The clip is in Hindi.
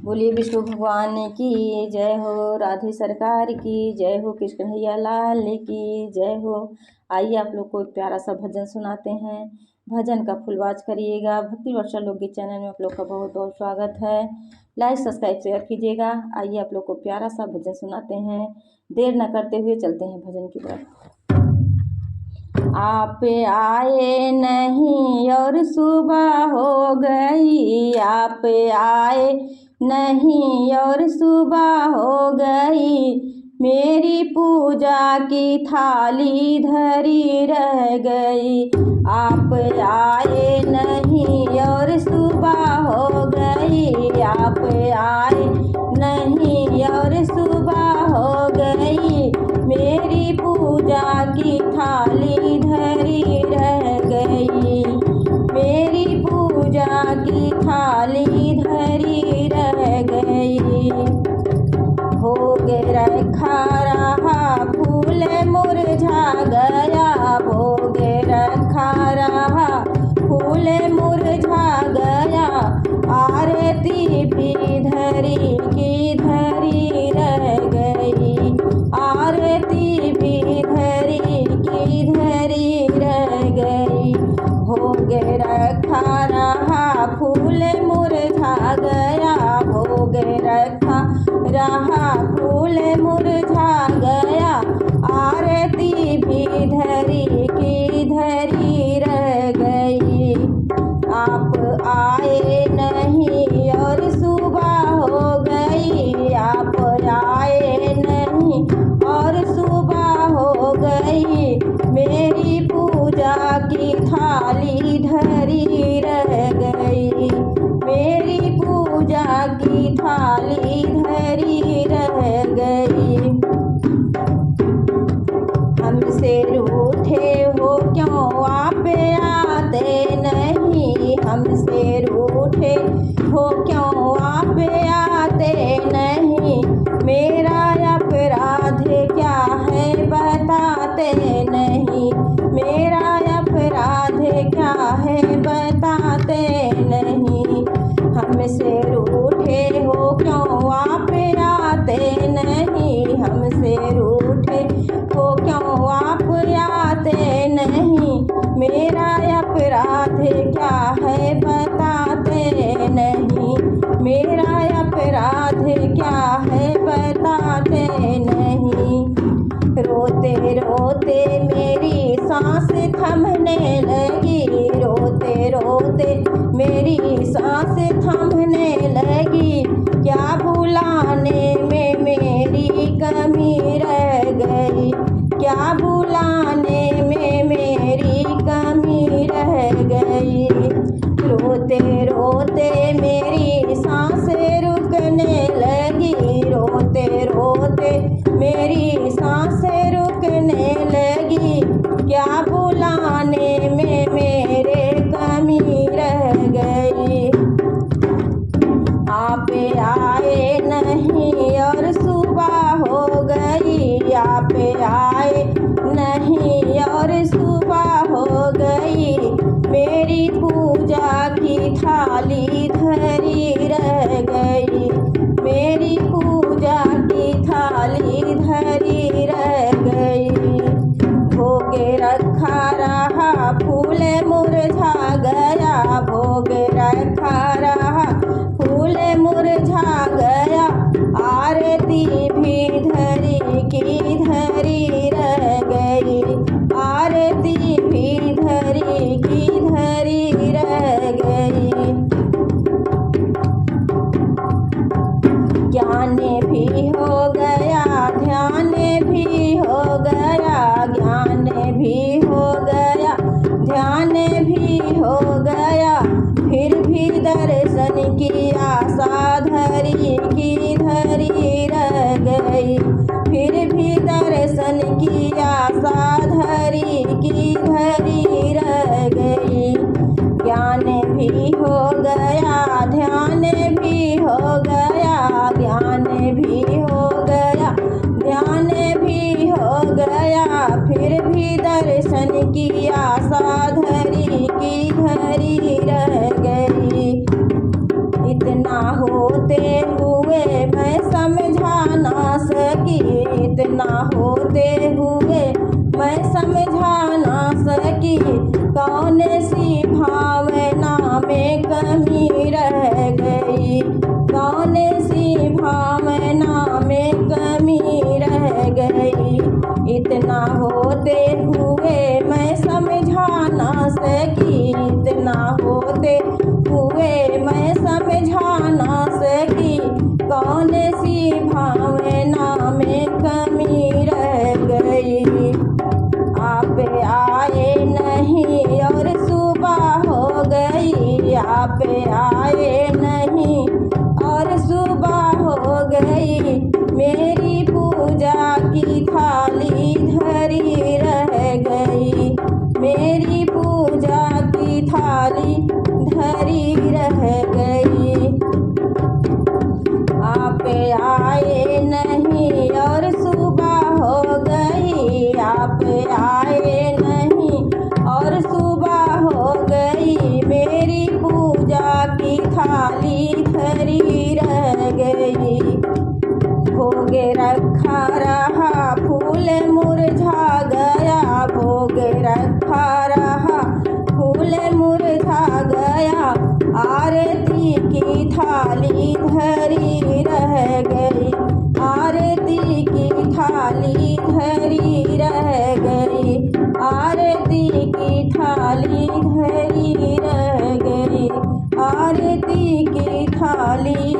बोलिए विष्णु भगवान की जय हो, राधे सरकार की जय हो, कृष्ण कन्हैया लाल की जय हो। आइए आप लोग को एक प्यारा सा भजन सुनाते हैं। भजन का फुलवाच करिएगा। भक्ति वर्षा लोकगीत चैनल में आप लोग का बहुत बहुत स्वागत है। लाइक सब्सक्राइब शेयर कीजिएगा। आइए आप लोग को प्यारा सा भजन सुनाते हैं। देर न करते हुए चलते हैं भजन की तरफ। आप आए नहीं और सुबह हो गई, आप आए नहीं और सुबह हो गई, मेरी पूजा की थाली धरी रह गई। आप आए नहीं और सुबह हो गई, आप आए नहीं और सुबह हो गई, मेरी पूजा की थाली धरी रह गई, मेरी पूजा की थाली धरी रह गई। भोग रखा रहा फूल मुरझा गया, भोग रखा रहा फूल मुरझा गया, आरती भी धरी की धरी रह गई, आरती भी धरी की धरी रह गई। भोग रखा रहा फूल मुरझा गया, भोग रखा रहा फूल मुरझा गया, आरती भी धरी की धरी रह गई। आप आए नहीं और सुबह हो गई, आप आए नहीं और सुबह हो गई, मेरी पूजा की थाली धरी रह गई, मेरी पूजा की थाली धरी रह गई। हमसे रूठे हो क्यों आप आते नहीं, हमसे रूठे हो क्यों आप आते नहीं, मेरा अपराध क्या है बताते नहीं, मेरा अपराध क्या है बताते नहीं। हमसे रूठे हो क्यों आप आते नहीं, हमसे रूठे हो क्यों आप आते नहीं, मेरा अपराध क्या है बताते नहीं, मेरा अपराध क्या है बताते नहीं। रोते रोते मेरी सांस थमने लगी, रोते रोते मेरी सांस थमने लगी, क्या बुलाने में मेरी कमी रह गई, क्या बुलाने में मेरी कमी रह गई। रोते रोते मेरी सांसें रुकने लगी, रोते रोते मेरी सांसें रुकने लगी, क्या बुलाने में मेरे कमी रह गई। आप आए नहीं और सुबह हो गई, आप आए नहीं और सुबह हो गई, मेरी पूजा की थाली धरी रह गई, मेरी पूजा की थाली धरी रह गई। भोग रखा रहा फूल मुरझा गया, भोग रखा रहा फूल मुरझा गया, आरती भी धरी की धरी रह गई, आरती भी धरी की धरी रह गई। ज्ञान भी हो गया ध्यान भी हो गया, ज्ञान भी हो गया ध्यान भी हो गया, फिर भी दर्शन की आशा धरी की धरी रह गई, फिर भी दर्शन की आशा धरी की धरी रह गई। ज्ञान भी हो गया ध्यान भी हो गया, ज्ञान भी हो गया ध्यान भी हो गया, फिर भी दर्शन की आशा धरी की धरी रह गई। इतना होते हुए मैं समझा ना सकी, इतना होते हुए मैं समझा ना सकी। कौन सी भावना में कमी रह गई, कौन सी भावना में कमी रह गई। इतना होते हुए मैं समझा ना सकी, इतना होते हुए मैं समझा ना सकी। कौन सी भावना में कमी रह गई। आप आए नहीं और सुबह हो गई, आप आए नहीं और सुबह हो गई। मेरी पूजा की थाली धरी रह गई, मेरी पूजा की थाली धरी रह गई। आप आए नहीं और सुबह हो गई, आप आए नहीं और सुबह हो गई। मेरी पूजा की थाली धरी रह गई। भोग रखा रहा फूल मुरझा गया, भोग रखा रहा फूल मुरझा गया। आरती की थाली धरी रह गई, आरती की थाली धरी रह गई, आरती की थाली धरी रह गई, आरती की थाली